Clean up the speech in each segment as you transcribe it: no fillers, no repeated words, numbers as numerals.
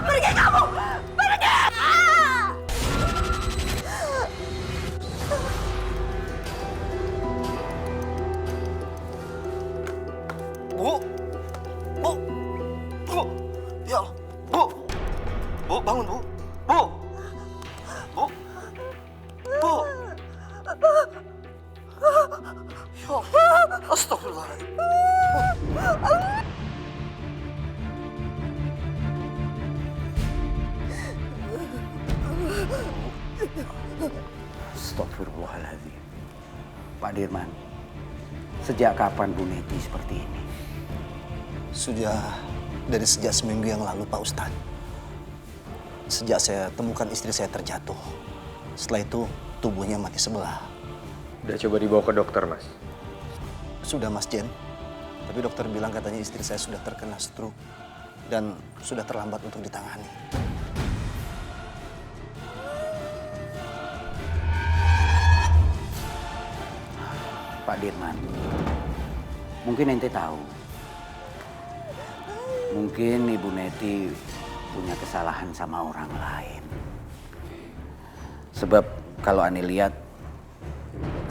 Pergi kamu! Pergi! Bu! Bu! Bu! Ya Allah! Bu! Bu, bangun, Bu! Bu! Bu! Bu! Ya Allah! Astagfirullahaladzim! Astagfirullahaladzim. Pak Dirman, sejak kapan Bu Neti seperti ini? Dari sejak seminggu yang lalu, Pak Ustadz. Sejak saya temukan istri saya terjatuh. Setelah itu, tubuhnya mati sebelah. Udah coba dibawa ke dokter, Mas? Sudah, Mas Jen. Tapi dokter bilang katanya istri saya sudah terkena stroke. Dan sudah terlambat untuk ditangani. Pak Dirman, mungkin ente tahu. Mungkin Ibu Neti punya kesalahan sama orang lain. Sebab kalau Ane lihat,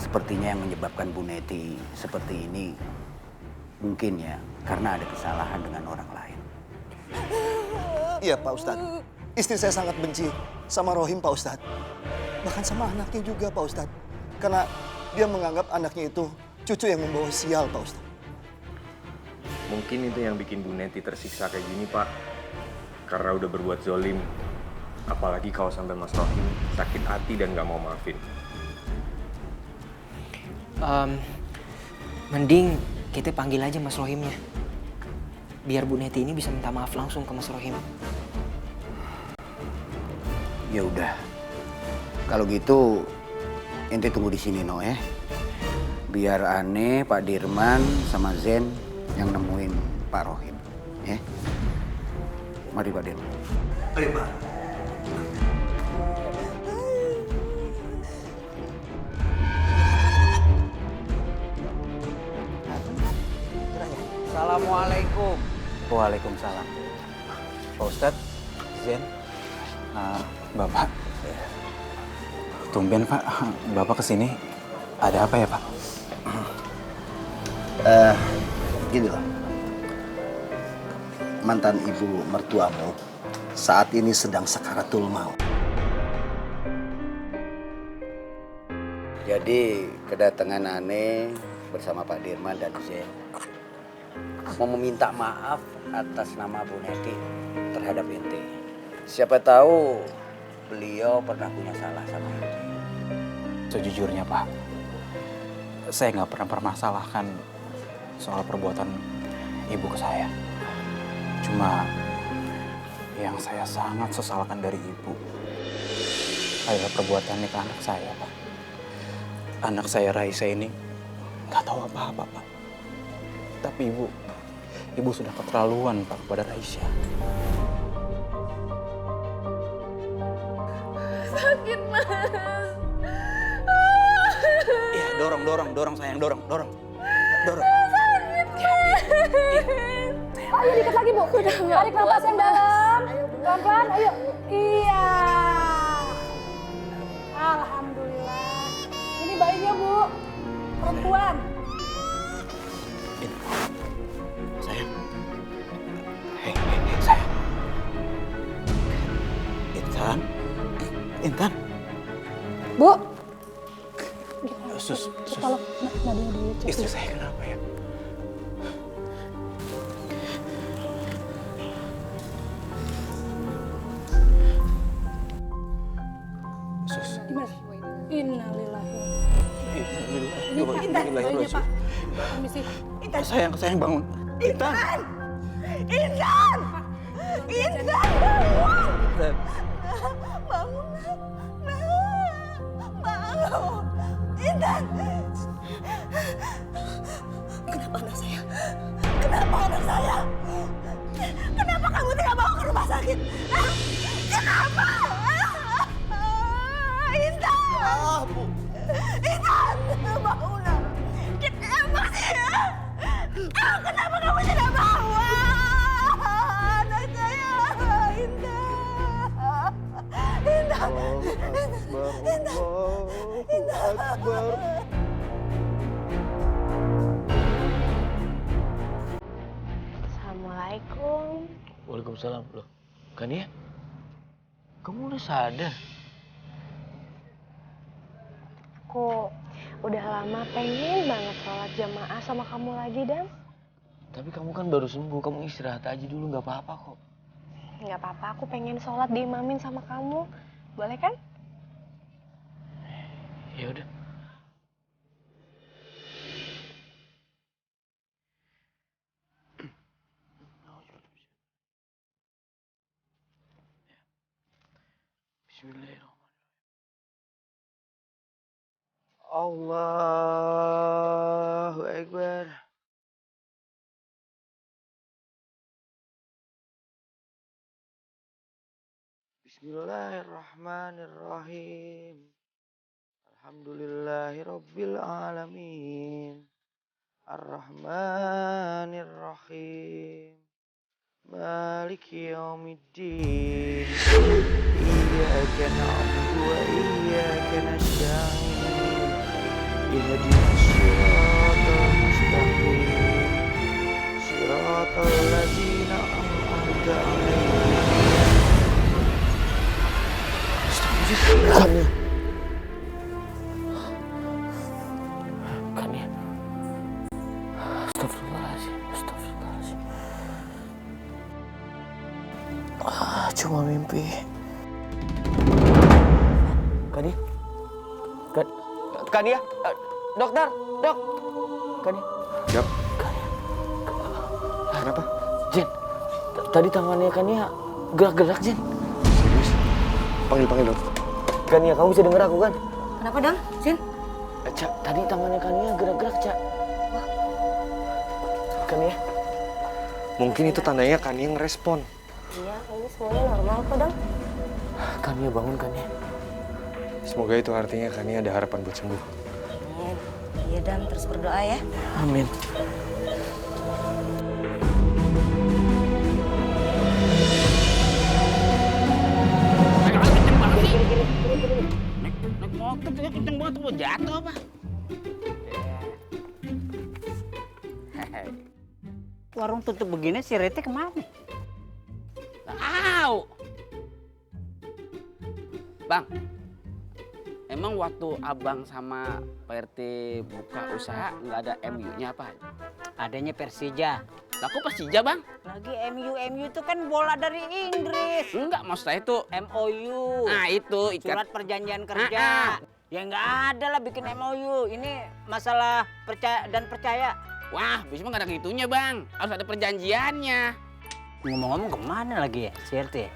sepertinya yang menyebabkan Bu Neti seperti ini mungkin ya karena ada kesalahan dengan orang lain. Iya, Pak Ustadz. Istri saya sangat benci sama Rohim, Pak Ustadz. Bahkan sama anaknya juga, Pak Ustadz. Karena dia menganggap anaknya itu cucu yang membawa sial, Pak Ustadz. Mungkin itu yang bikin Bu Neti tersiksa kayak gini, Pak. Karena udah berbuat zolim. Apalagi kalau sampai Mas Rohim sakit hati dan gak mau maafin. Mending kita panggil aja Mas Rohimnya. Biar Bu Neti ini bisa minta maaf langsung ke Mas Rohim. Ya udah. Kalau gitu ente tunggu di sini no ya. Biar Ane, Pak Dirman sama Zen yang nemuin Pak Rohim, ya. Mari Pak Dirman. Ayo, Pak. Assalamualaikum. Waalaikumsalam. Pak Ustadz, Zen, Bapak. Tumben Pak, Bapak kesini. Ada apa ya Pak? Gini loh. Mantan ibu mertuamu saat ini sedang sakaratul maut. Jadi kedatangan Ane bersama Pak Dirman dan Zen mau meminta maaf atas nama Bu Neti terhadap ente. Siapa tahu beliau pernah punya salah sama ente. Sejujurnya Pak, saya nggak pernah permasalahkan soal perbuatan ibu ke saya. Cuma yang saya sangat sesalkan dari ibu adalah perbuatannya ke anak saya, Pak. Anak saya Raisa ini nggak tahu apa-apa, Pak. Tapi ibu sudah keterlaluan, Pak, kepada Raisa. Sakit, Mas. Iya, dorong sayang, dorong. Ayo dikit lagi Bu. Tarik nafas yang dalam. Pelan-pelan, ayo. Iya. Alhamdulillah. Ini bayinya Bu. Perempuan. Sayang. Hei, sayang. Intan. Bu. Sus. Tolong nadinya dicek. Istri saya kenapa ya? Sus. Gimana? Innalillahi. Intan, bayinya Pak. Permisi. Sayang bangun. Intan. Bangun. Intan. Kenapa anak saya? Kenapa kamu tidak bawa ke rumah sakit? Kenapa? Intan! Intan! Bangunlah! Kita masih Kenapa kamu tidak bawa anak saya, Indah? Indah. Assalamualaikum. Waalaikumsalam. Loh, kan ya? Kamu udah sadar? Kok udah lama pengen banget sholat jamaah sama kamu lagi, Dan. Tapi kamu kan baru sembuh, kamu istirahat aja dulu, nggak apa-apa kok. Nggak apa-apa, aku pengen sholat diimamin sama kamu. Boleh kan? Ya udah. Bismillahirrahmanirrahim. Allahu Akbar. Bismillahirrahmanirrahim. Alhamdulillahi Rabbil Alamin. Ar-Rahmanir-Rahim. Maliki Yawmiddin. Iyyaka na'budu wa iyyaka nasta'in. Ihdinas siratal mustaqim. Siratal ladzina an'amta 'alaihim. Kan ya. Astagfirullahaladzim, astagfirullahaladzim. Cuma mimpi. Kan ya? Kan ya? Dokter, dok. Kan ya? Yap. Kenapa? Jen, tadi tangannya kan ya gerak-gerak, Jen. Serius? Panggil dok. Kan ya, kamu bisa denger aku kan? Kenapa, Dang? Sin? Cak, tadi tangannya kan ya gerak-gerak, Cak. Kan ya? Mungkin itu tandanya kan yang ngerespon. Iya, ini semuanya normal kok, Dan. Kan ya, bangun kan ya. Semoga itu artinya kan ada harapan buat sembuh. Amin. Iya, Dan. Terus berdoa ya. Amin. Naik motor tuh kenceng banget, mau jatuh apa? Warung tutup begini si Rete kemana? Tahu. Bang, emang waktu abang sama Pak RT buka usaha nggak ada MU-nya apa? Adanya Persija. Lah kok Persija, Bang? Lagi MU itu kan bola dari Inggris. Enggak, maksudnya itu MOU. Nah, itu Surat perjanjian kerja. Ya nggak ada lah bikin MOU. Ini masalah percaya dan percaya. Wah, bisa mah nggak ada gitunya, Bang. Harus ada perjanjiannya. Ngomong-ngomong kemana lagi ya si RT?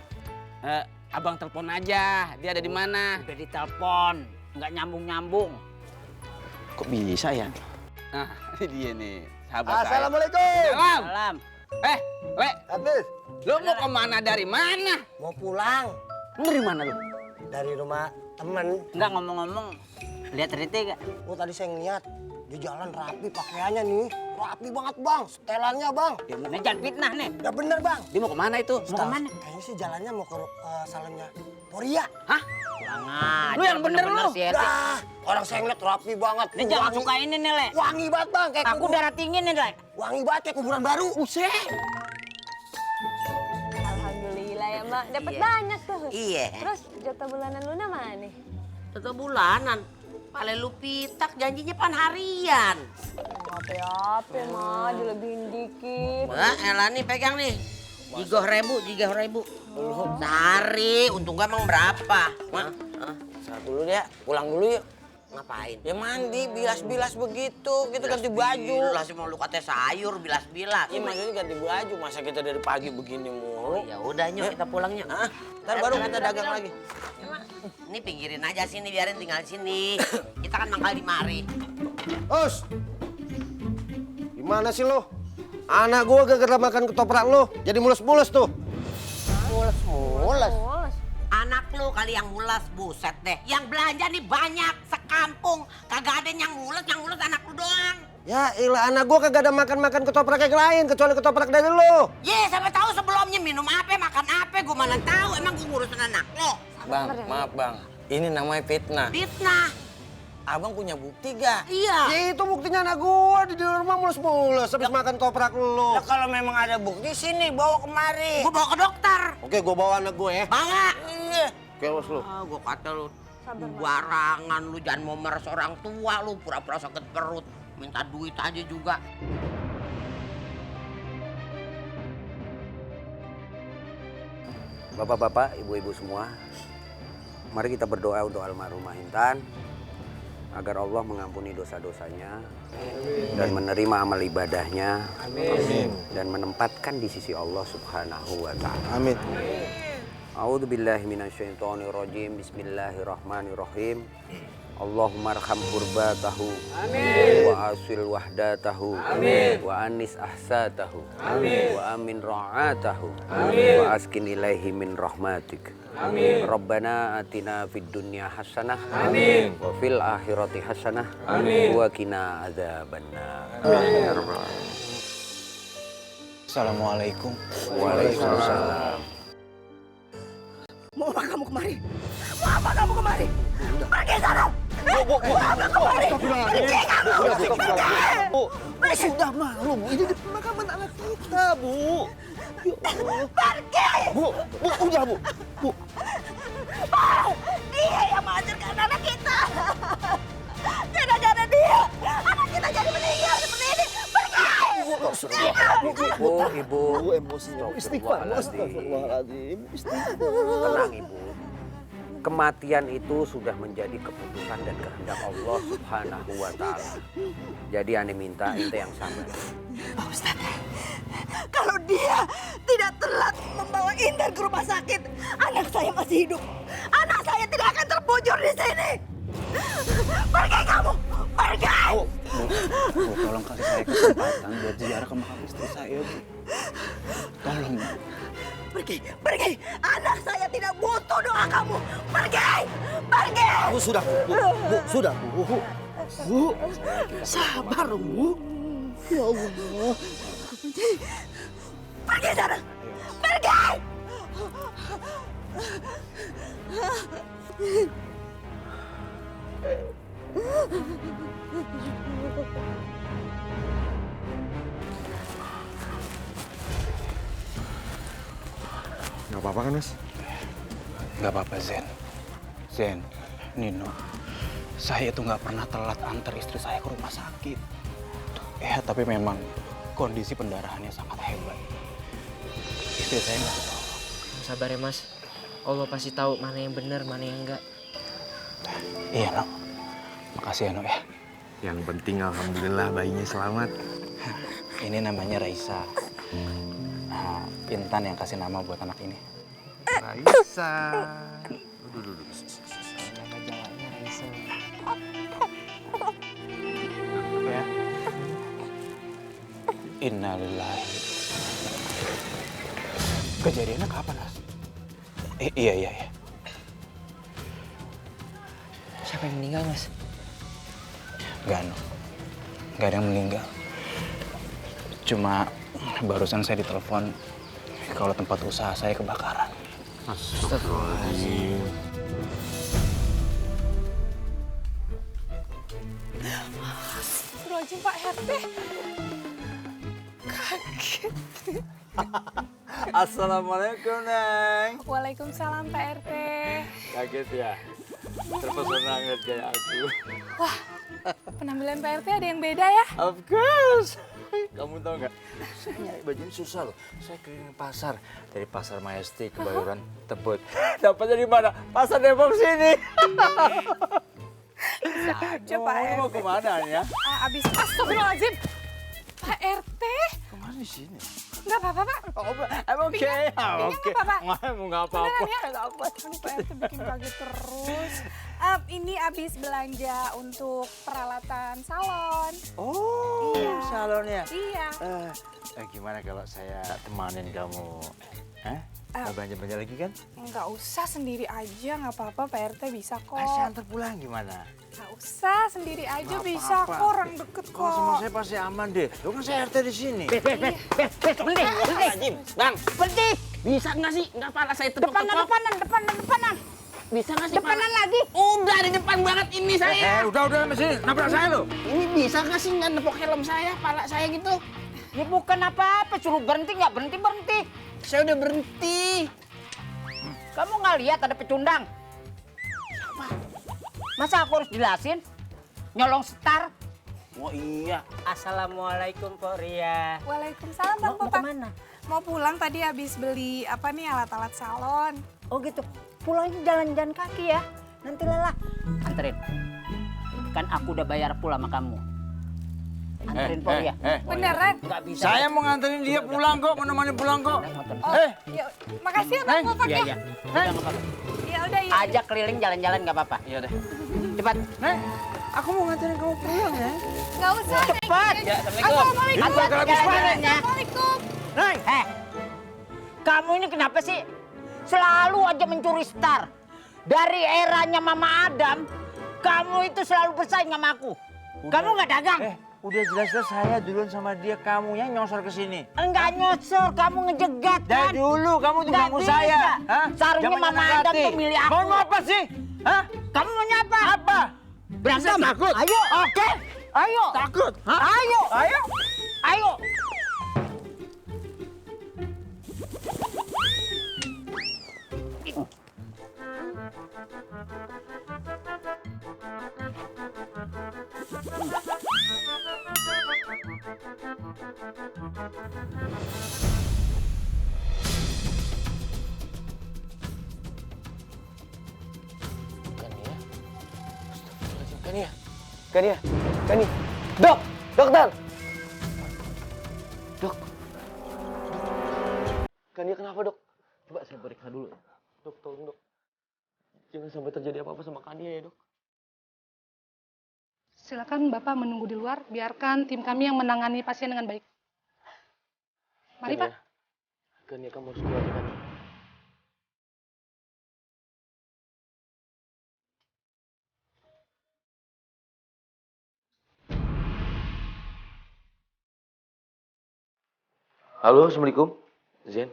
Abang telepon aja. Dia ada di mana? Udah ditelepon, nggak nyambung-nyambung. Kok bisa ya? Nah, ini dia nih, sahabat Assalamualaikum. Salam. Salam. Le, Hafiz, lu mau kemana dari mana? Mau pulang Lu dari mana lu? dari rumah temen. Nggak ngomong-ngomong, lihat RT gak? Oh tadi saya ngeliat di jalan rapi pakaiannya nih. Rapi banget bang, setelannya bang. Nah, jangan fitnah nih. Ya bener bang. Dia mau kemana itu? Mau kemana? Kayaknya sih jalannya mau ke salonnya Poria. Hah? Kurang ajar, Lu yang bener lu. si RT. Dah, orang saya ngeliat rapi banget. Nih jangan Wangi- suka ini nih, Le. Wangi banget bang, kayak Aku darah tinggi nih, Le. wangi banget kayak kuburan baru. Buset. Alhamdulillah ya, Mak. Dapat banyak tuh. Iya. Terus jatah bulanan Luna mana nih? Tetap bulanan. Pale lu pitak, janjinya pan harian. Apa-apa, Ma. Dilebihin dikit. Wah, elah nih pegang nih. 3.000. Sehari, untung gak emang berapa? Saat dulu dia, pulang dulu yuk. Ngapain? Ya mandi, bilas-bilas begitu. Kita ganti baju. Bilas mau lu katanya sayur, bilas-bilas. Iya maksudnya ganti baju. Masa kita dari pagi begini mulu. Ya udah nyok, kita pulang nyok. Hah? Ntar baru kita dagang lagi. Ini pinggirin aja sini, biarin tinggal di sini. Kita kan mangkal di mari. Us, gimana sih lo? Anak gua gara-gara makan ketoprak lo, jadi mulus-mulus tuh. Mules. Anak lu kali yang mulas, buset deh. Yang belanja nih banyak, sekampung. Kagak ada yang mules anak lu doang. Ya ilah, anak gua kagak ada makan ketoprak yang lain kecuali ketoprak dari lo. Ye, siapa tahu sebelumnya minum apa, makan apa, gue mana tahu. Emang gue ngurusin anak lo. Bang, maaf bang. Ini namanya fitnah. Fitnah. Abang punya bukti gak? Iya. Ya itu buktinya anak gua di rumah mulus-mulus habis makan ketoprak lo. Nah, kalau memang ada bukti sini bawa kemari. Gue bawa ke dokter. Oke, gua bawa anak gua ya. Bawa. Iya. Kewas lu. Ah, gue kata lu barangan lu, jangan mau meres orang tua lu, pura-pura sakit perut, minta duit aja juga. Bapak-bapak, ibu-ibu semua, mari kita berdoa untuk almarhumah Intan agar Allah mengampuni dosa-dosanya dan menerima amal ibadahnya dan menempatkan di sisi Allah Subhanahu wa taala. Amin. A'udzu billahi minasyaitonir rajim. Bismillahirrahmanirrahim. Allahumma arham qurbatahu wa asil wahdatahu wa anis ahsatahu wa amin ra'atahu wa askin ilaihi min rahmatik. Rabbana atina fid dunya hasanah wa fil akhirati hasanah wa qina adzabannar. Assalamualaikum. Waalaikumsalam. Mau apa kamu kemari? Mau apa kamu kemari? Pergi sana! Mau apa kemari? Pergi kamu! Bu, sudah malu, Bu. Ini di pemakaman anak kita, Bu. Ya Allah. Pergi! Bu, udah, Bu. Bu. Dia yang menghancurkan anak kita! Gara-gara dia, anak kita jadi meninggal seperti ini! Pergi! Ibu, emosi. Istighfar, astagfirullahaladzim. Tenang Ibu. Kematian itu sudah menjadi keputusan dan kehendak Allah Subhanahu wa taala. Jadi ane minta ente yang sabar. Pak Ustadz, kalau dia tidak telat membawa Intan ke rumah sakit, anak saya masih hidup. Anak saya tidak akan terbujur di sini. Pergi kamu, pergi! Bu, tolong kasih saya kesempatan buat ziarah ke makam istri saya, Bu. Tolong, Bu. Pergi! Anak saya tidak butuh doa kamu. Pergi! Bu, sudah, Bu. Bu, sudah, Bu. Bu, sabar, Bu. Ya Allah. Pergi sana! Pergi! Gak apa-apa kan, Mas? Gak apa-apa, Zen. Zen, Nino, saya itu gak pernah telat antar istri saya ke rumah sakit. Ya, tapi memang kondisi pendarahannya sangat hebat. Istri saya nggak tahu. Sabar ya Mas. Allah pasti tahu mana yang benar, mana yang enggak. Iya, No. Makasih ya, No ya. Yang penting alhamdulillah bayinya selamat. Ini namanya Raisa. Nah, Intan yang kasih nama buat anak ini. Raisa. Duduk. Nama jalannya Raisa. Ya. Innalillahi. Kejadiannya kapan, Mas? Iya. Siapa yang meninggal, Mas? Nggak, No. Nggak ada yang meninggal. Cuma barusan saya ditelepon kalau tempat usaha saya kebakaran. Astagfirullahaladzim. Astagfirullahaladzim, Pak RT. Kaget. Assalamualaikum, Neng. Waalaikumsalam, Pak RT. Kaget ya? Terpesona ngeliat kayak aku. Wah, penampilan Pak RT ada yang beda ya? Of course. Kamu tau nggak? Saya nyari baju ini susah loh. Saya keliling pasar. Dari pasar Majestic, Kebayoran, Tebet. Dapatnya di mana? Pasar Depok sini. Bisa aja, Pak RT. Mau kemana ya? Abis astagfirullahaladzim. Pak RT. Kemana di sini? Nggak apa-apa, Pak. Emang oke. Pinggang Oke. nggak apa-apa? Nggak apa-apa. Beneran ya? Aduh, Pak RT bikin kaget terus. Ini abis belanja untuk peralatan salon. Oh, iya. salonnya. Iya. Gimana kalau saya temanin kamu Hah? Mau belanja-belanja lagi kan? Nggak usah, sendiri aja, nggak apa-apa, Pak RT bisa kok. Saya antar pulang gimana? Nggak usah, sendiri aja Nggak bisa apa-apa. kok, orang deket kok. Kalau sama saya pasti aman deh. Lu kan saya RT di sini. Berhenti. Bang, berhenti. Bisa nggak sih? Nggak pala saya tepok-tepok. Depanan. Bisa nggak sih? Depanan lagi. Udah di depan banget ini saya. Udah mesin nabrak saya lo. Ini bisa nggak sih nggak nepok helm saya, pala saya gitu? Ya bukan apa-apa, suruh berhenti nggak berhenti. Saya udah berhenti. Kamu nggak lihat ada pecundang? Masa aku harus jelasin? Nyolong setar? Oh iya. Assalamualaikum Pak Ria. Waalaikumsalam Bang Mau Popang. kemana? Mau pulang tadi habis beli apa nih alat-alat salon. Oh gitu. Pulangnya jalan-jalan kaki ya. Nanti lelah. Anterin. Kan aku udah bayar pula sama kamu. Anterin Pak Ria. Beneran? Nggak bisa. Saya mau nganterin dia pulang kok, menemani pulang kok. Oh, ya, makasih ya Bang Popang ya. Iya. Udah nggak apa-apa. Ya udah ya. Ajak keliling jalan-jalan nggak apa-apa. Iya deh. Cepat. Aku mau nganterin kamu pulang ya. Nggak usah. Cepat. Ya, Assalamualaikum. Assalamualaikum. Hati-hati jalan-jalan ya. Assalamualaikum. Kamu ini kenapa sih selalu aja mencuri star? Dari eranya Mama Adam, kamu itu selalu bersaing sama aku. Kamu nggak dagang? Udah jelas-jelas saya duluan sama dia, kamunya nyosor ke sini. Enggak nyosor, kamu ngejegat kan? Dari dulu kamu tuh Nggak ganggu bisa. saya. Hah? Sarungnya Zaman Mama anak Adam hati. tuh milik aku. Mau apa sih? Hah? Kamu maunya apa? Apa? Berantem? Takut? Ayo. Oke. Ayo. Takut? Hah? Ayo. Ayo. Kania. Dok, dokter. Dok. Kania kenapa, Dok? Coba saya periksa dulu. Dok, tolong, Dok. Jangan sampai terjadi apa-apa sama Kania ya, Dok. Silakan Bapak menunggu di luar, biarkan tim kami yang menangani pasien dengan baik. Mari Pak. Kania, kamu harus keluar dengan Halo, Assalamualaikum. Zen,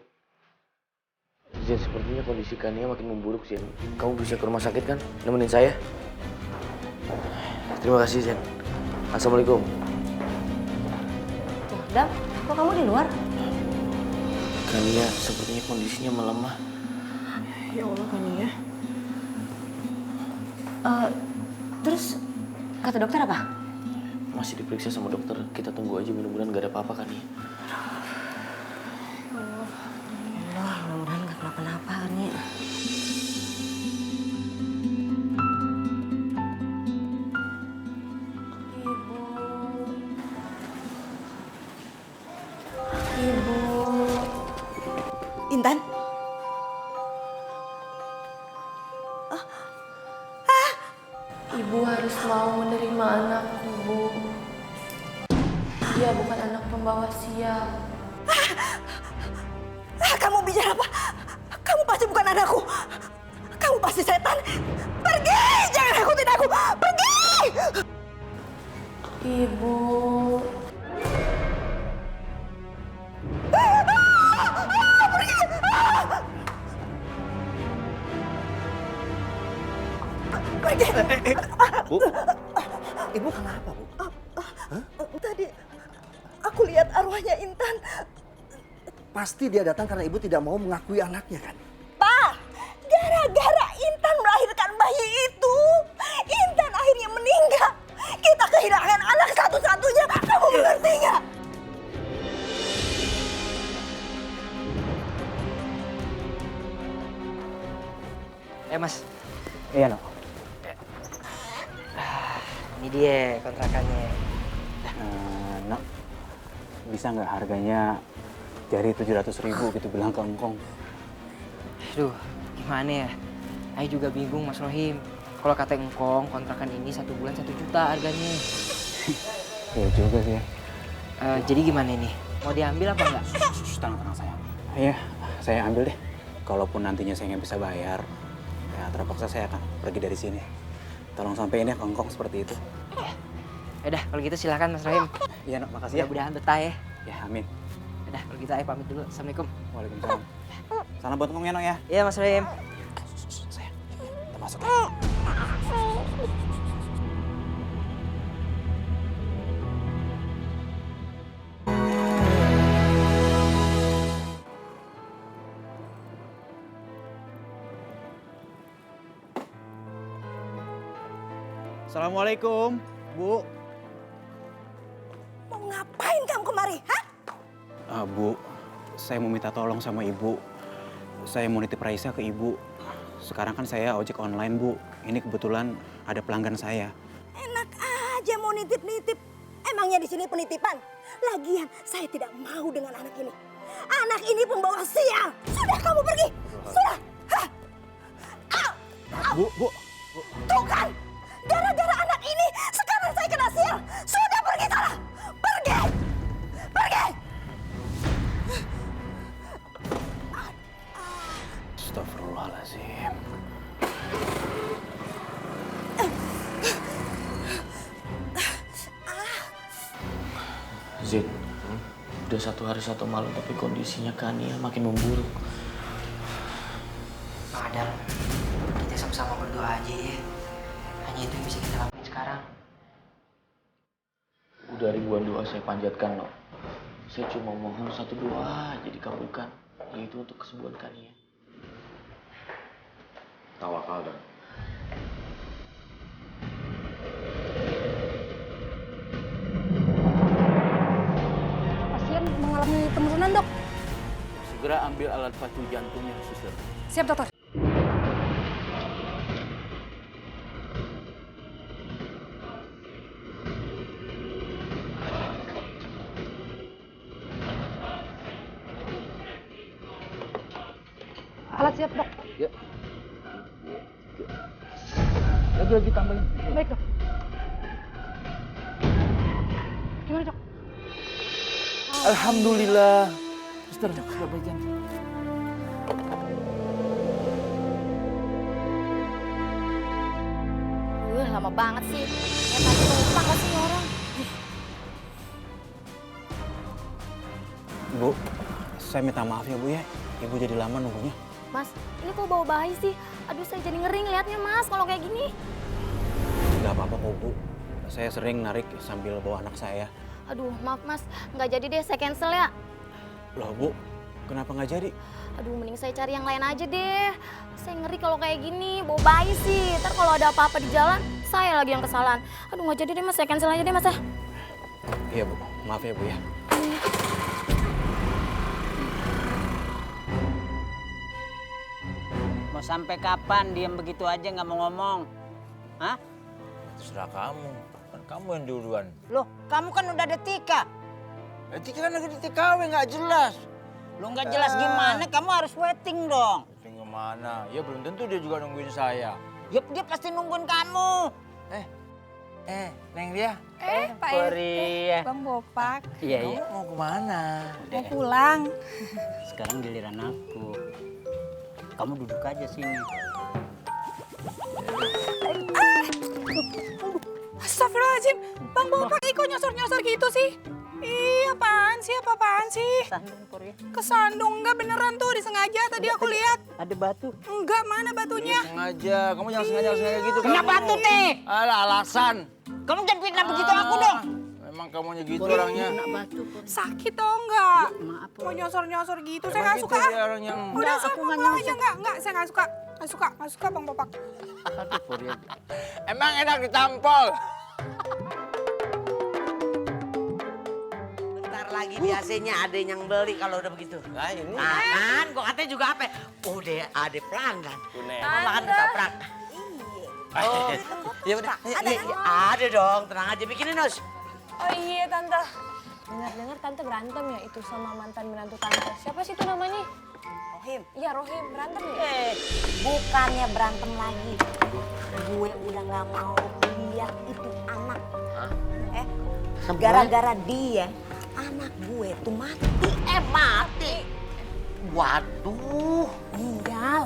sepertinya kondisi Kania makin memburuk, Zen. Kamu bisa ke rumah sakit kan? Nemenin saya. Terima kasih, Zen. Assalamualaikum. Dam, kok kamu di luar? Kania sepertinya kondisinya melemah. Ya Allah, Kania. Terus kata dokter apa? Masih diperiksa sama dokter. Kita tunggu aja, mudah-mudahan gak ada apa-apa, Kania. Mudah-mudahan gak kenapa-napa, Kania. Ibu. Intan? Ibu harus mau menerima anakku, Bu. Dia bukan anak pembawa sial. Kamu bicara apa? Kamu pasti bukan anakku. Kamu pasti setan. Pergi! Jangan ikutin aku! Pergi! Ibu. Pergi! Bu, Ibu kenapa, Bu? Tadi aku lihat arwahnya Intan. Pasti dia datang karena Ibu tidak mau mengakui anaknya, kan? Pak, gara-gara Intan melahirkan bayi itu, Intan akhirnya meninggal. Kita kehilangan anak satu-satunya. Kamu mengerti nggak? Mas. Iya, Nok. Ini dia kontrakannya. Nok, bisa nggak harganya dari 700.000 gitu bilang ke engkong? Aduh, gimana ya? Ayo juga bingung Mas Rohim. Kalau kata engkong, kontrakan ini 1 bulan 1 juta harganya. Iya juga sih ya. Jadi gimana ini? Mau diambil apa enggak? Tenang sayang. Iya, saya ambil deh. Kalaupun nantinya saya nggak bisa bayar, ya terpaksa saya akan pergi dari sini. Tolong sampein ya kongkong seperti itu. Udah, kalau gitu silakan Mas Rohim. Iya, Nok, makasih ya. Mudah-mudahan betah ya. Ya, amin. Udah, kalau gitu Ayah pamit dulu. Assalamualaikum. Waalaikumsalam. Salam buat Ngong ya, Nok ya. Iya, Mas Rohim. Sayang, kita masuk. Assalamualaikum, Bu. Mau ngapain kamu kemari, hah? Bu, saya mau minta tolong sama Ibu. Saya mau nitip Raisa ke Ibu. Sekarang kan saya ojek online, Bu. Ini kebetulan ada pelanggan saya. Enak aja mau nitip-nitip. Emangnya di sini penitipan? Lagian saya tidak mau dengan anak ini. Anak ini pembawa sial. Sudah kamu pergi. Sudah. Hah? Bu. Tuh kan. Gara-gara anak ini sekarang saya kena sial. Sudah pergi sana. Pergi. Pergi. Astagfirullahaladzim. Zid, udah 1 hari 1 malam tapi kondisinya Kania makin memburuk. Bang Adam, kita sama-sama berdoa aja ya. Hanya itu yang bisa kita lakuin sekarang. Udah ribuan doa saya panjatkan, no. Saya cuma mohon 1 doa aja dikabulkan, yaitu untuk kesembuhan Kania. Tawakal, Dan. Pasien mengalami penurunan, Dok. Segera ambil alat pacu jantungnya, suster. Siap, dokter. Alat siap, Dok. Ya. Lagi tambahin. Baik, Dok. Gimana, Dok? Alhamdulillah. Suster, sudah baikan. Lama banget sih. Yang tadi numpang gak sih orang? Bu, saya minta maaf ya, Bu ya. Ibu jadi lama nunggunya. Mas, ini kok bawa bayi sih? Aduh, saya jadi ngeri ngeliatnya, Mas, kalau kayak gini. Gak apa-apa kok, Bu. Saya sering narik sambil bawa anak saya. Aduh, maaf, Mas. Nggak jadi deh, saya cancel ya. Loh, Bu, kenapa nggak jadi? Aduh, mending saya cari yang lain aja deh. Saya ngeri kalau kayak gini, bawa bayi sih. Ntar kalau ada apa-apa di jalan, saya lagi yang kesalahan. Aduh, nggak jadi deh, Mas. Saya cancel aja deh, Mas. Iya, Bu. Maaf ya, Bu ya. Mau sampai kapan diam begitu aja nggak mau ngomong? Hah? Terserah kamu. Kan kamu yang duluan. Loh, kamu kan udah ada Tika. Tika kan lagi di TKW, nggak jelas. Lu nggak jelas gimana? Kamu harus waiting dong. Waiting kemana? Ya belum tentu dia juga nungguin saya. Ya, dia pasti nungguin kamu. Neng dia. Pak RT, Bang Bopak. Iya. Mau kemana? Mau pulang. Sekarang giliran aku. Kamu duduk aja sini. Astagfirullahaladzim, Bang Bopak kok nyosor-nyosor gitu sih? Ih, apaan sih? Sandung, Pur ya. Kesandung, enggak beneran tuh, disengaja tadi aku lihat. Ada batu. Enggak, mana batunya? Sengaja, kamu jangan sengaja gitu. Kena batu nih. Alah, alasan. Kamu jangan fitnah begitu aku dong. Emang kamunya gitu orangnya. Kena batu. Sakit tau enggak? Maaf, Kok nyosor-nyosor gitu, saya Emang nggak gitu suka. dia orangnya. Udah, Aku saya nggak pulang aja, nyosor. enggak, saya nggak suka. Nggak suka Bang Bopak. Aduh, Pur ya. Emang enak ditampol. Bentar lagi biasanya ada yang beli kalau udah begitu. Nah ini. Kan, kok katanya juga apa? Udah ada pelanggan. Mau makan ketoprak. Oh, ya udah. Ada dong, tenang aja bikinin, Nus. Oh iya Tante. Dengar-dengar Tante berantem ya itu sama mantan menantu Tante. Siapa sih itu namanya? Rohim. Iya Rohim, berantem ya? Bukannya berantem lagi. Gue udah nggak mau lihat itu anak. Gara-gara dia, anak gue tuh mati. Mati. Waduh, meninggal.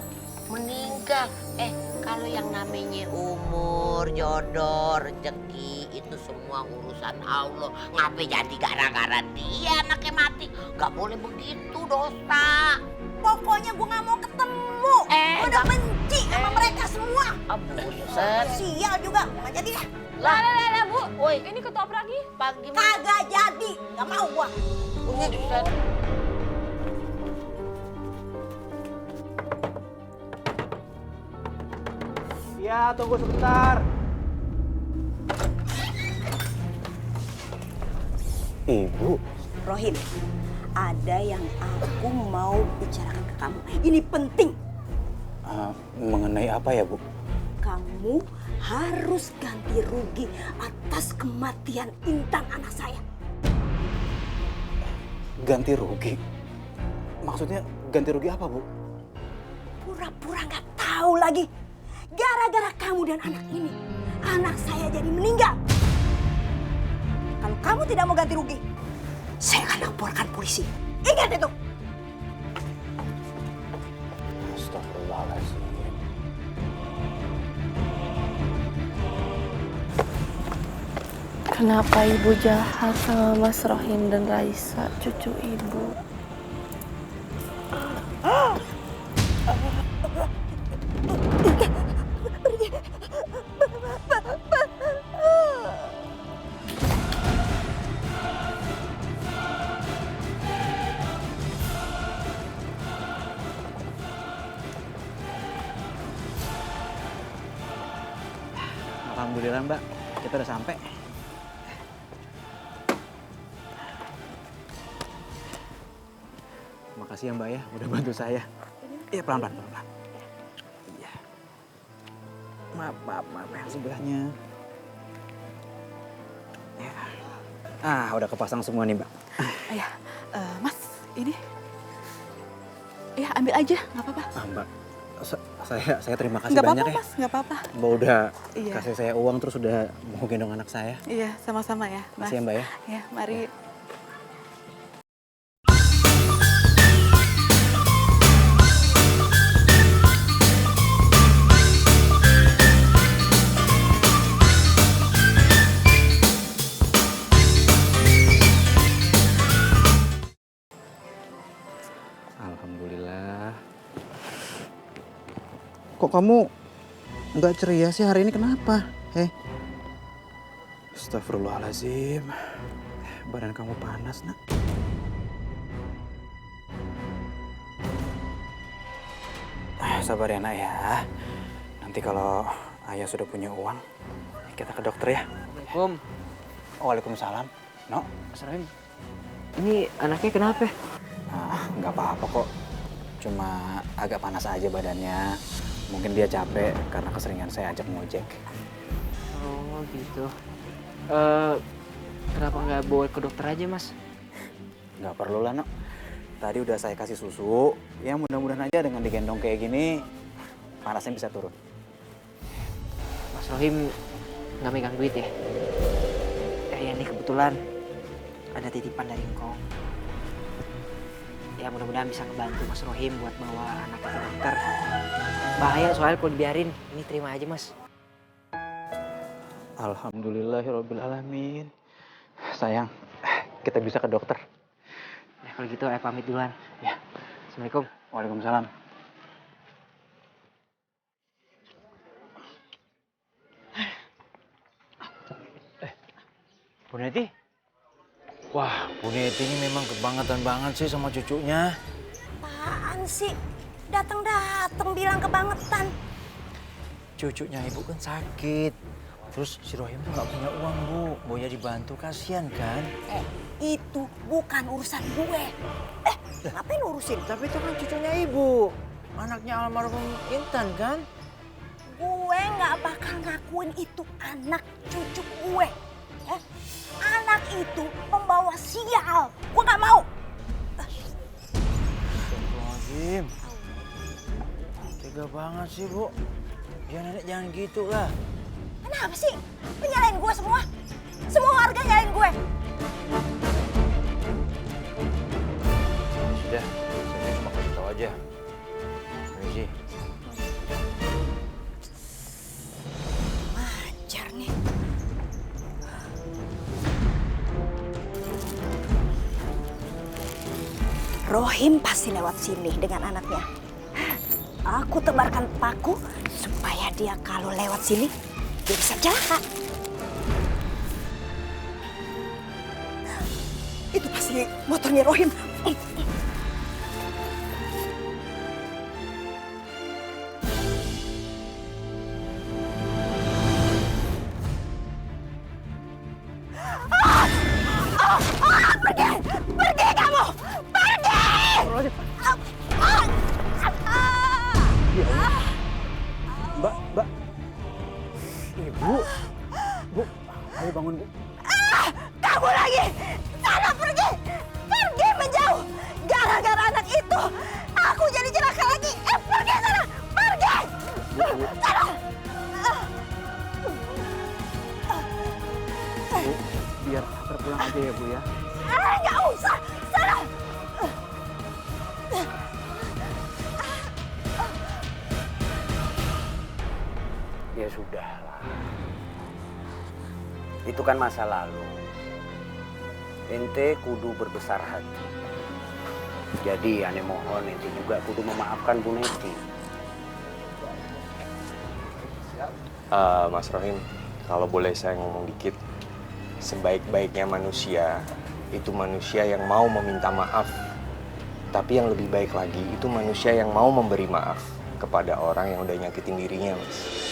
Kalau yang namanya umur, jodoh, rezeki itu semua urusan Allah. Ngapain jadi gara-gara dia anaknya mati? Gak boleh begitu, dosa. Pokoknya gue gak mau ketemu. Gue udah benci sama mereka semua. Buset. Sial juga, gak jadi deh. Lah, Bu. Woi, ini ketoprak nih. Pagi Kagak jadi, gak mau gua. Buset. Ya, tunggu sebentar. Ibu. Rohim, ada yang aku mau bicarakan ke kamu. Ini penting. Mengenai apa ya, Bu? Kamu harus ganti rugi atas kematian Intan anak saya. Ganti rugi? Maksudnya ganti rugi apa, Bu? Pura-pura nggak tahu lagi. Gara-gara kamu dan anak ini, anak saya jadi meninggal. Kalau kamu tidak mau ganti rugi, saya akan laporkan polisi. Ingat itu. Astagfirullahaladzim. Kenapa ibu jahat sama Mas Rohim dan Raisa, cucu ibu? Alhamdulillah, Mbak. Kita udah sampai. Makasih ya, Mbak ya, udah bantu saya. Iya, pelan-pelan. Iya. Maaf yang sebelahnya. Ya. Udah kepasang semua nih, Mbak. Ya, Mas, ini. Ya, ambil aja, nggak apa-apa. Mbak, saya terima kasih Nggak banyak apa-apa, ya. Mas, nggak apa-apa. Mbak udah Iya. kasih saya uang terus udah mau gendong anak saya. Iya, sama-sama ya, Mas. Makasih ya, Mbak ya. Ya, mari. Alhamdulillah. Kok kamu nggak ceria sih hari ini, kenapa? Astagfirullahaladzim. Badan kamu panas, Nak. Sabar ya, Nak ya. Nanti kalau Ayah sudah punya uang, kita ke dokter ya. Assalamualaikum. Waalaikumsalam. No? Mas Rohim, ini anaknya kenapa? Nggak apa-apa kok. Cuma agak panas aja badannya. Mungkin dia capek karena keseringan saya ajak ngojek. Oh gitu. Kenapa nggak bawa ke dokter aja, Mas? Nggak perlu lah, Nok. Tadi udah saya kasih susu. Ya mudah-mudahan aja dengan digendong kayak gini, panasnya bisa turun. Mas Rohim nggak megang duit ya? Ya nih kebetulan ada titipan dari engkong. Ya mudah-mudahan bisa ngebantu Mas Rohim buat bawa anaknya ke dokter. Bahaya soalnya kalau dibiarin. Ini terima aja, Mas. Alhamdulillahirrabbilalamin. Sayang, kita bisa ke dokter. Ya kalau gitu saya pamit duluan. Ya. Assalamualaikum. Waalaikumsalam. Bu Neti? Wah, Bu Neti ini memang kebangetan banget sih sama cucunya. Apaan sih? Datang-datang bilang kebangetan. Cucunya ibu kan sakit. Terus si Rohim tuh nggak punya uang, Bu. Maunya dibantu, kasihan kan? Itu bukan urusan gue. Ngapain urusin? Tapi itu kan cucunya ibu. Anaknya almarhum Intan kan? Gue nggak bakal ngakuin itu anak cucu gue. Anak itu membawa sial. Gue nggak mau. Astagfirullahaladzim. Tega banget sih, Bu. Ya nenek jangan gitu lah. Kenapa sih? Nyalain gue semua. Semua warga nyalain gue. Sudah, saya cuma kasih Iya. Permisi. Mancar nih. Rohim pasti lewat sini dengan anaknya. Aku tebarkan paku supaya dia kalau lewat sini dia bisa celaka. Itu pasti motornya Rohim. Pergi! Pergi kamu! Pergi! Mbak. Ibu. Bu, ayo bangun, Bu. Kamu lagi! Sana pergi! Pergi menjauh! Gara-gara anak itu, aku jadi celaka lagi! Pergi sana! Pergi! Sana! Bu, biar terpulang aja ya, Bu ya. Nggak usah! Sana! Ya sudahlah. Itu kan masa lalu. Ente kudu berbesar hati. Jadi ane mohon ente juga kudu memaafkan Bu Neti. Mas Rohim, kalau boleh saya ngomong dikit. Sebaik-baiknya manusia, itu manusia yang mau meminta maaf. Tapi yang lebih baik lagi, itu manusia yang mau memberi maaf kepada orang yang udah nyakitin dirinya, Mas.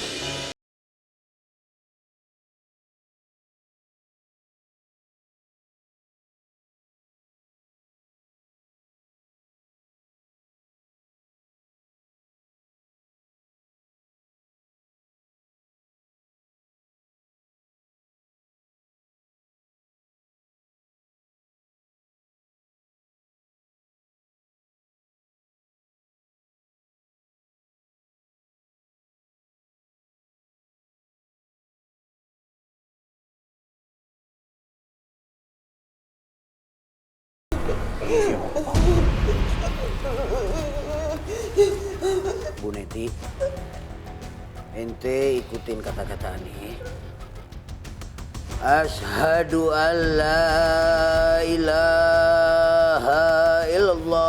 Bu Neti, ente ikutin kata-kata ane. Asyhadu an la ilaha illallah.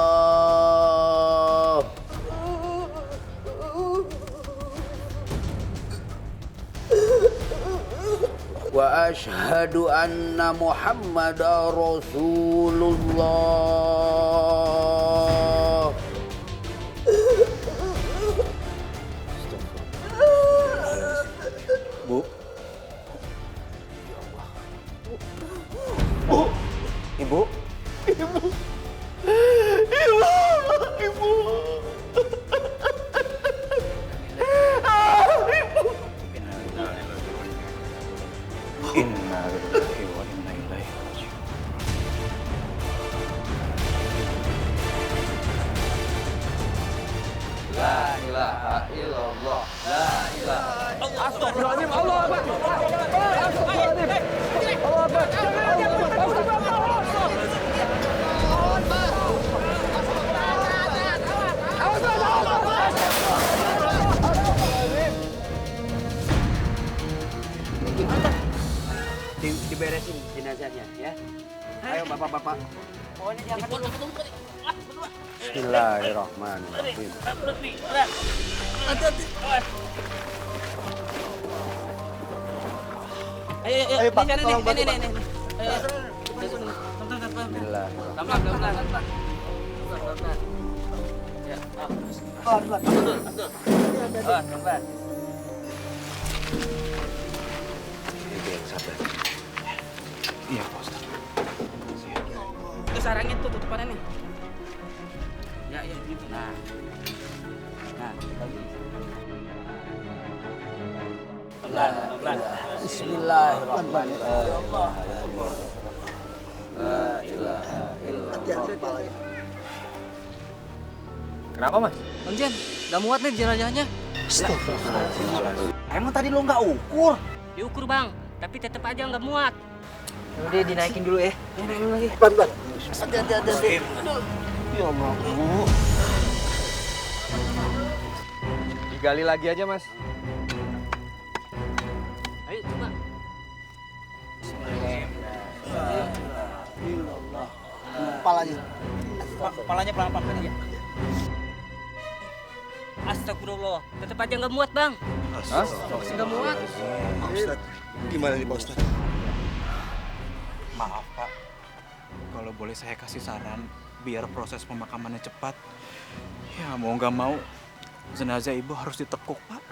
Wa asyhadu anna Muhammadar Rasulullah. Bu. Bu. Ibu. Ibu. Inna lillahi wa inna ilaihi raji'un. La ilaha illallah. La ilaha. Astagfirullahaladzim. Allah Akbar. Astagfirullahaladzim. Allah Akbar. Diberesin jenazahnya ya. Ayo bapak-bapak. Pokoknya jangan dulu. Bismillahirrahmanirrahim. Hati-hati. Ayo Pak, tolong bantu Pak. Bismillah. Pelan-pelan. Ya, pelan-pelan. Sabar. Iya, Pak Ustaz. Itu sarangnya tuh tutupannya nih. Ya, gitu. Nah, pelan. Bismillahirrahmanirrahim. La ilaha illallah. Kenapa, Mas? Bang Jan, gak muat nih jenazahnya. Astagfirullahaladzim. Emang tadi lo nggak ukur? Diukur, Bang, tapi tetap aja nggak muat. Udah dinaikin dulu ya. Pelan-pelan. Hati-hati. Ya Allah, Bu. Digali lagi aja, Mas. Ayo coba. Kepalanya. Kepalanya pelan-pelan ya. Astagfirullah, tetap aja nggak muat, Bang. Masih nggak muat. Pak Ustadz, gimana nih Pak Ustadz? Maaf Pak, kalau boleh saya kasih saran biar proses pemakamannya cepat. Ya mau nggak mau jenazah ibu harus ditekuk Pak.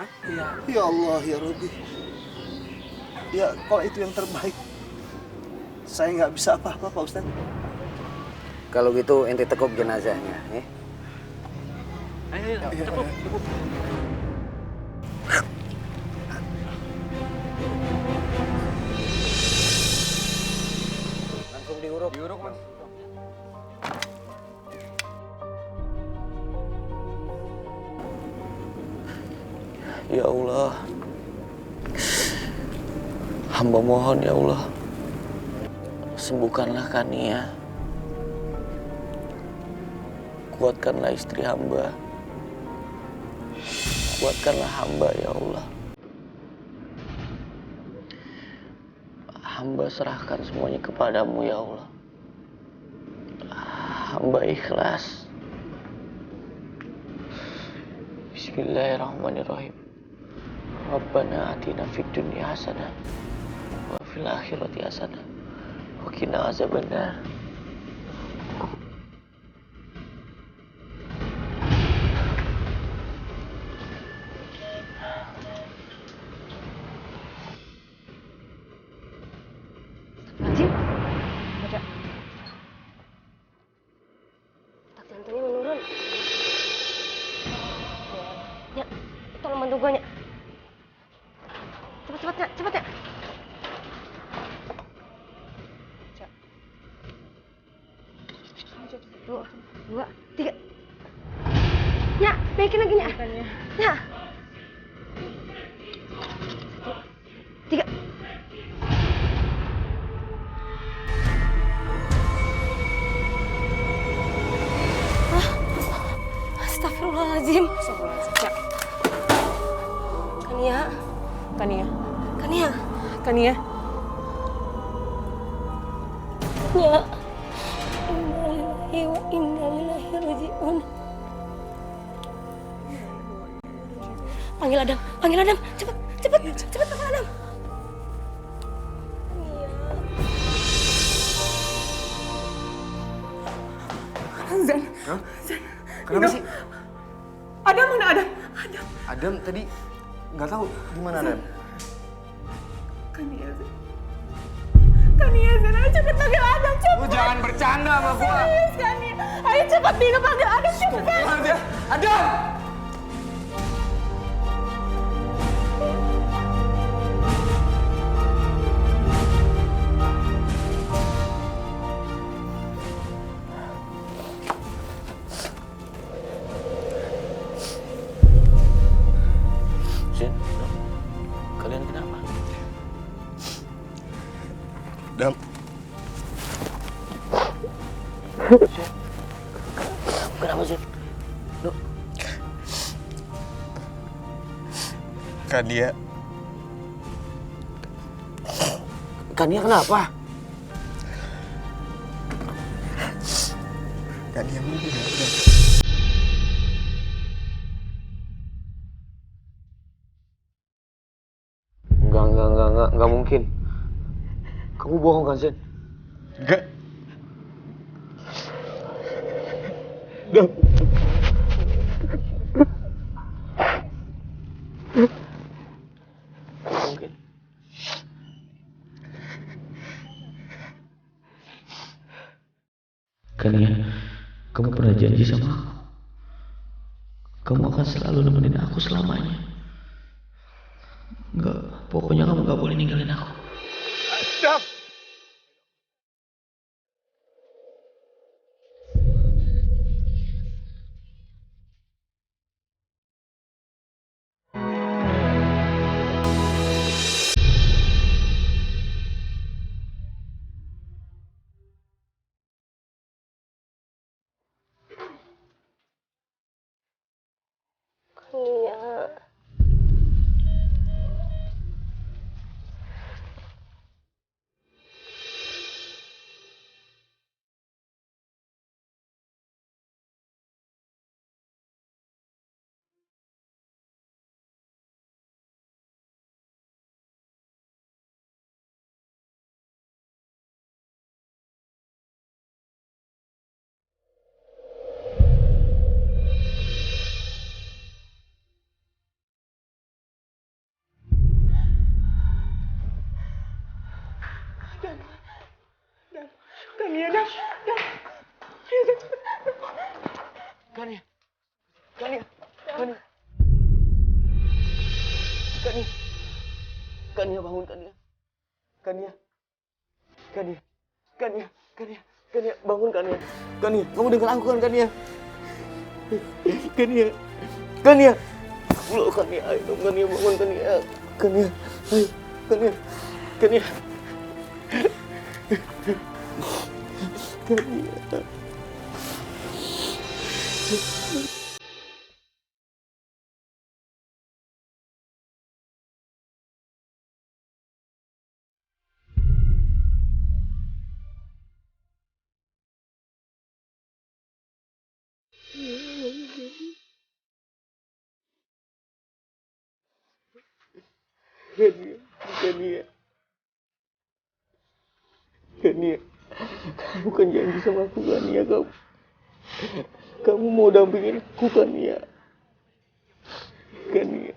Ya Allah, ya Rabbi. Ya kalau itu yang terbaik, saya nggak bisa apa-apa Pak Ustadz. Kalau gitu ente tekuk jenazahnya, ya. Ayo, tepuk. Langsung diuruk. Diuruk, Mas. Ya Allah, hamba mohon ya Allah, sembuhkanlah Kania, kuatkanlah istri hamba, kuatkanlah hamba ya Allah. Hamba serahkan semuanya kepadamu ya Allah. Hamba ikhlas. Bismillahirrahmanirrahim. Rabbana atina fid dunya hasanah wa fil akhirati hasanah wa qina azabannar. Lanjut. Baca. Tak jantungnya menurun. Ya, tolong bantu gue, Nya. Cepat, Nya. Cepat, Nya. Dua, tiga. Nya, naikin lagi, Nya. Nya. Tiga. Astagfirullahaladzim. Kania. Kania. Kania. Kania. Ya. Innalillahi wa inna ilaihi raji'un. Panggil Adam. Panggil Adam. Cepat. Cepat. Cepat panggil Adam. Zen. Hah? Zen. Kenapa sih? Adam mana Adam? Adam. Adam tadi nggak tahu di mana Adam. Kania Zen. Kania Zen. Ayo cepet panggil Adam. Cepet. Lu jangan bercanda sama gua. Serius Kania. Ayo cepet Dino panggil Adam. Cepet. Adam! Zin, kalian kenapa? Dam. Kenapa Zin? Kania. Kania kenapa? Kania meninggal. Enggak mungkin. Kamu bohong kan, Zen? Enggak. Dam. Mungkin. Kania, kamu pernah janji sama aku. Kamu akan selalu nemenin aku selamanya. Enggak, pokoknya kamu gak boleh ninggalin aku. Dam. Kania. Kania. Kania. Kania. Kania. Kania bangun Kania. Kania. Kania. Kania. Kania. Kania bangun Kania. Kania, kamu dengar aku kan Kania? Kania. Kania. Loh Kania, ayo dong Kania bangun Kania. Kania. Ayo. Kania. Kania. Kania. Kania. Kania. Kamu kan janji sama aku Kania, kamu mau dampingin aku Kania. Kania.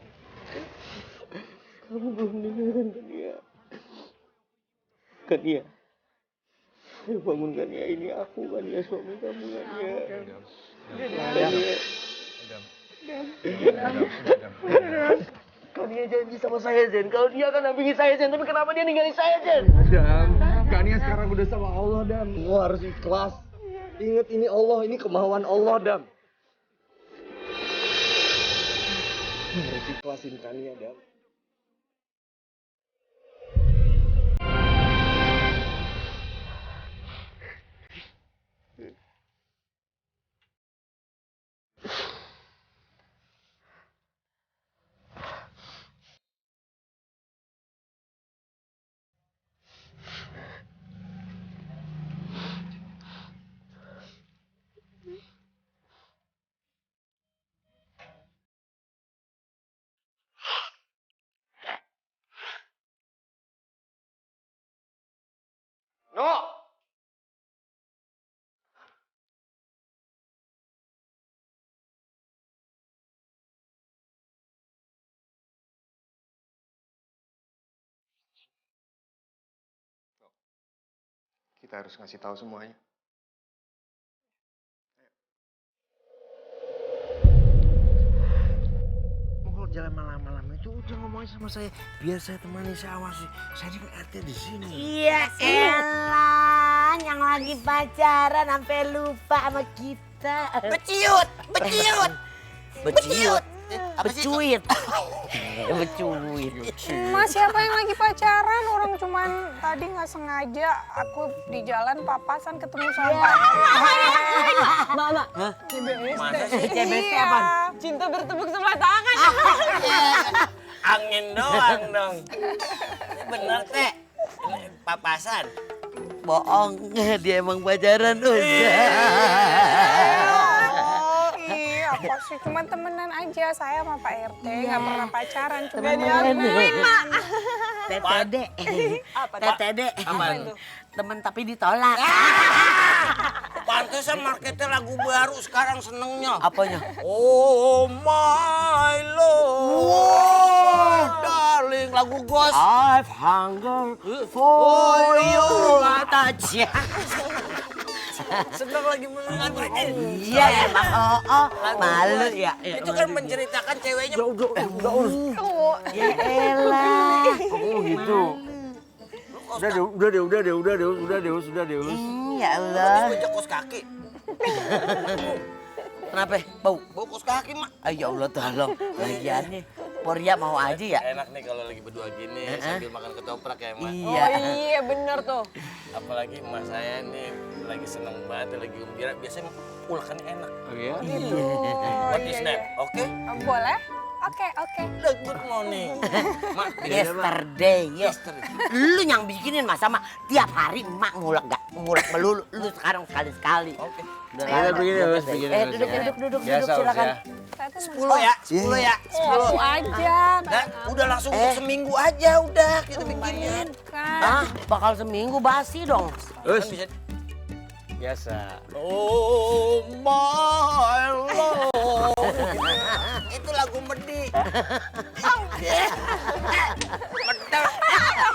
Kamu belum dengarkan Kania. Kania. Ayo bangun Kania, ini aku Kania, suami kamu Kania. Kania. Kania janji sama saya Zen, kalau dia akan dampingi saya Zen, tapi kenapa dia ninggalin saya Zen? Dam, Kania sekarang udah sama Allah Dam. Lo harus ikhlas. Ingat ini Allah, ini kemauan Allah Dam. Lo harus ikhlasin Kania Dam. No! Kita harus ngasih tahu semuanya. Mau jalan malam-malam itu udah ngomongin sama saya. Biar saya temani, saya awasi. Saya di RT di sini. Iya elah, yang lagi pacaran sampai lupa sama kita. Beciut, beciut, beciut, becuit, becuit. Mas, siapa yang lagi pacaran? Orang cuman tadi nggak sengaja aku di jalan papasan ketemu sama Mama, CBSD. Masa sih CBSD apa? Cinta bertepuk sebelah tangan. Angin doang dong. Bener teh, papasan. Bohong, dia emang pacaran Apa sih, cuma temenan aja. Saya sama Pak RT nggak pernah pacaran, cuma Temenan. diakuin, Mak. TTD. Apa, TTD. Temen tapi ditolak. Pantesan marketnya lagu baru sekarang senengnya. Apanya? Oh my lord, darling, lagu Ghost. I've hunger for you. Touch. Sedang lagi mendengar Iya emang malu ya. Itu kan menceritakan ceweknya. Ya elah. Oh gitu. Udah deh. Ya Allah. Habis kos kaki. Kenapa? Bau? Bau kos kaki, Mak. Ya Allah tolong. Lagian nih, Poria mau aja ya? Enak nih kalau lagi berdua gini sambil makan ketoprak ya, Mak. Iya. Oh iya bener tuh. Apalagi emak saya nih lagi seneng banget, lagi gembira. Biasanya ulakan enak. Oh iya? Gitu. What is Iya, that? iya. Oke? Boleh? Oke. Good morning. Mak, Yesterday. Lu yang bikinin masa mak tiap hari emak ngulek melulu. Lu sekarang sekali-sekali. Oke. Duduk silakan. 10 ya. 10 ya. 10 aja. Udah langsung seminggu aja udah kita bikinin. Ah, bakal seminggu basi dong. Kan bisa Biasa. Oh my lord. Itu lagu Medi. Bener.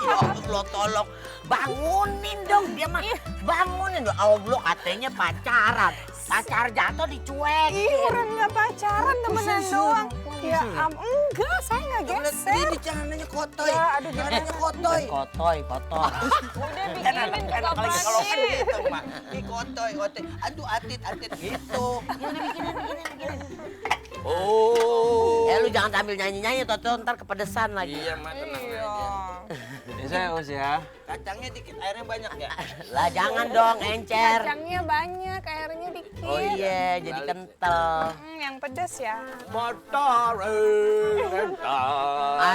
Ya Allah tolong. Bangunin dong dia mah. Bangunin dong. Allah katanya pacaran. Pacar jatuh dicuekin. Ih, orang nggak pacaran, temenan doang. Ya enggak, saya nggak geser. Ini celananya kotoy. Ya, aduh Celananya kotoy. Kotoy. Udah bikinin juga Kalau kan pasti. gitu, Mak. Ini kotoy. Aduh, atit gitu. Bikinin. Oh. Lu jangan sambil nyanyi-nyanyi, Toto, ntar kepedesan lagi. Iya, Mak, tenang aja. Ini saya Us ya. Kacangnya dikit, airnya banyak ya? Lah jangan dong, encer. Kacangnya banyak, airnya dikit. Oh iya, jadi kental. Yang pedas ya. Motor, I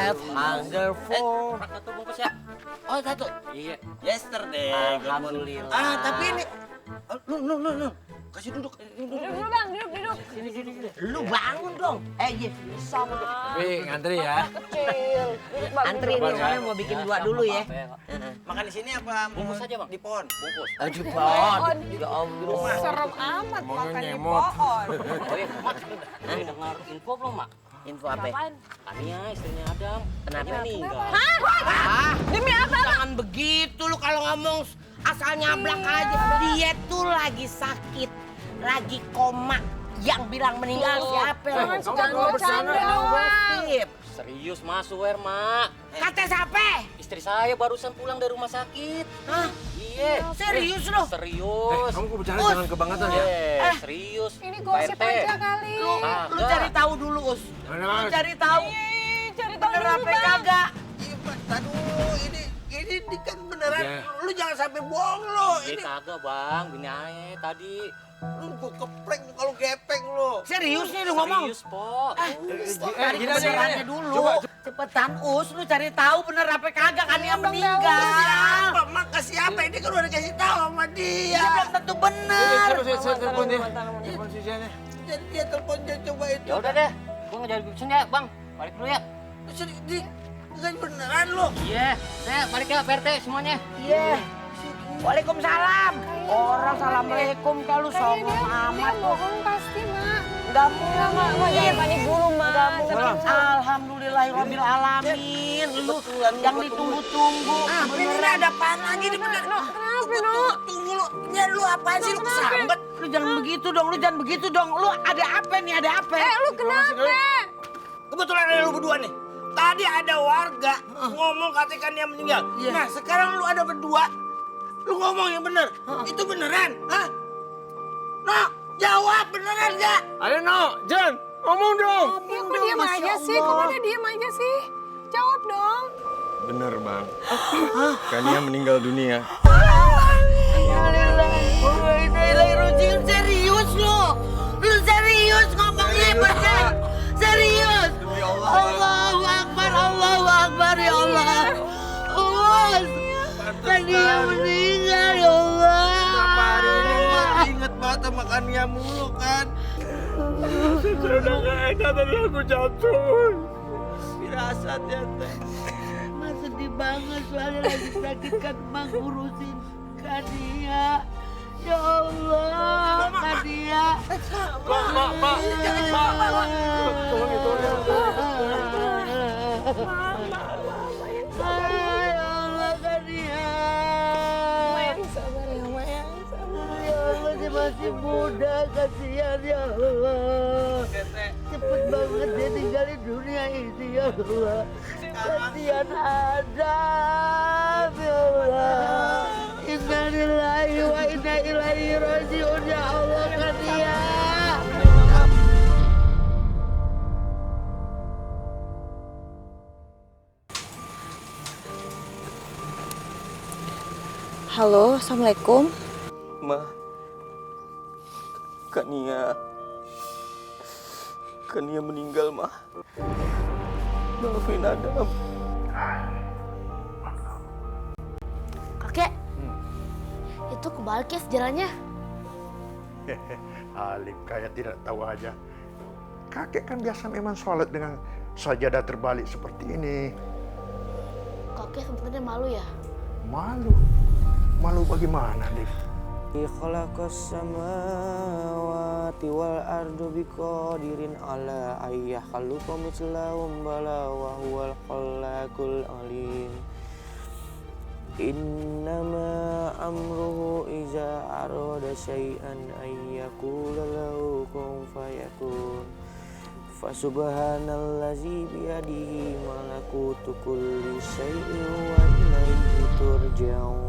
have hunger for. Satu bungkus ya. Oh, satu? Iya. Yesterday. Alhamdulillah. Tapi ini, lu. Kasih duduk. Duduk bang, duduk. Sini. Lu bangun dong. Iya, bisa dong. Tapi ngantri ya. Kecil. Duduk bang. Antri nih, soalnya mau bikin dua dulu ya. Makan di sini apa? Bungkus aja bang. Di pohon. Bungkus. Di pohon. Ya Allah. Serem amat makan di nyemot. pohon. Oh iya, Mak. Udah dengar info belum, Mak? Info apa? Tania, istrinya Adam. Kenapa nih? Hah? Demi apa? Jangan begitu lu kalau ngomong asal nyablak aja. Dia tuh lagi sakit, lagi koma. Yang bilang meninggal siapa? Jangan suka bercanda doang. Serius, Mas, swear, Mak. Kata siapa? Istri saya barusan pulang dari rumah sakit. Hah? Iya. Serius lu? Serius. Kamu kok bicara jangan kebangetan ya. Serius. Ini gosip Pak RT. aja kali. Lu cari tahu dulu, Us. Lu cari tahu. Cari tahu Bener dulu apa bang. kagak? Aduh, ini kan beneran. Lu jangan sampai bohong lu. Ini kagak, Bang. Bini aja tadi. Lu gua kepleng kalau gepeng lu. Serius nih lu ngomong? Serius, Po. Cari kebenarannya dulu. Cepetan, Us. Lu cari tahu bener apa kagak kan dia meninggal. Siapa? Mak kasih apa? Ini kan udah dikasih tahu sama dia. Belum tentu bener. Saya telepon dia. Telepon si Jen. Jadi dia telepon dia coba itu. Ya udah deh. Gua nggak jadi bikin ya, Bang. Balik dulu ya. Enggak beneran lu. Iya. Saya balik ya, Pak RT semuanya. Iya. Waalaikumsalam. Orang assalamualaikum kalau sombong amat Dia bohong pasti, Mak. Enggak mungkin. Jangan panik dulu, Mak. Alhamdulillahirabbil alamin. Lu yang ditunggu-tunggu. Ini ada apaan lagi di bener? Kenapa, Nuk? Tunggu lu. Ya lu apaan sih lu kesambet? Lu jangan begitu dong. Lu ada apa nih? Lu kenapa? Kebetulan ada lu berdua nih. Tadi ada warga ngomong katakan dia meninggal. Nah sekarang lu ada berdua, lu ngomong yang bener. Itu beneran? Hah? No, jawab beneran gak? Ayo No, Jen, ngomong dong. Kok diam aja sih? Kok pada diam aja sih? Jawab dong. Bener Bang. Kania meninggal dunia. Serius lu? Lu serius ngomongnya bener? Serius? Allahu Akbar ya Allah. Kania meninggal ya Allah. Kenapa hari ini inget banget sama Kania mulu kan? Saya udah gak enak tadi aku jatuh. Firasatnya teh. Mas sedih banget soalnya lagi sakit kan Bang ngurusin Kania. Ya Allah, Kania. Mak. Tolong itu. Masih muda, kasihan ya Allah. Cepet banget dia tinggalin dunia ini ya Allah. Kasihan Adam ya Allah. Inna lillahi wa inna ilaihi raji'un ya Allah Kania. Halo, Assalamualaikum. Ma, Kania meninggal, Ma. Maafin Adam. Kakek, itu kebalik ya sejarahnya. Alif kayak tidak tahu aja. Kakek kan biasa memang sholat dengan sajadah terbalik seperti ini. Kakek sebenarnya malu ya? Malu? Malu bagaimana, Alif? Khalaqas samawati wal ardu biqadirin ala ayyah khaluqa mislahum bala wa huwal khallaqul alim. Innama amruhu iza arada syai'an ayyakula lahu kun fayakun. Fasubhanallazi biyadihi malakutu kulli syai'in wa ilaihi turja'un.